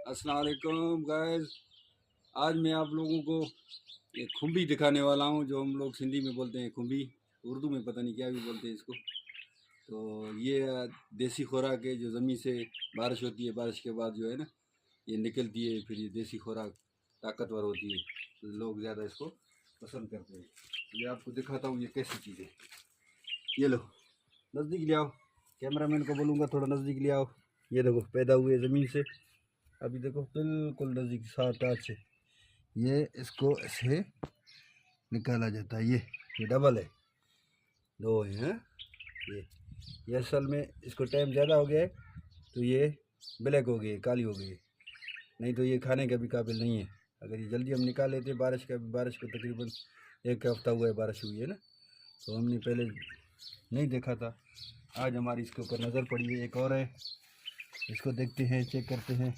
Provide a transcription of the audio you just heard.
अस्सलाम वालेकुम गाइस। आज मैं आप लोगों को एक खुम्बी दिखाने वाला हूँ, जो हम लोग सिंधी में बोलते हैं खुम्बी, उर्दू में पता नहीं क्या भी बोलते हैं इसको। तो ये देसी खुराक है जो ज़मीन से बारिश होती है, बारिश के बाद जो है ना ये निकलती है, फिर ये देसी खुराक ताकतवर होती है, तो लोग ज़्यादा इसको पसंद करते हैं। ये आपको दिखाता हूँ ये कैसी चीज़ है। ये लो, नज़दीक ले आओ, कैमरामैन को बोलूँगा थोड़ा नज़दीक ले आओ। ये देखो, पैदा हुए ज़मीन से, अभी देखो बिल्कुल नज़दीक साथ हाथ से ये इसको ऐसे निकाला जाता है। ये डबल है, दो है हाँ? ये असल में इसको टाइम ज़्यादा हो गया है तो ये ब्लैक हो गई, काली हो गई, नहीं तो ये खाने के भी काबिल नहीं है। अगर ये जल्दी हम निकाल लेते, बारिश को तकरीबन 1 हफ्ता हुआ है बारिश हुई है ना, तो हमने पहले नहीं देखा था। आज हमारी इसके ऊपर नज़र पड़ी है। एक और है, इसको देखते हैं, चेक करते हैं।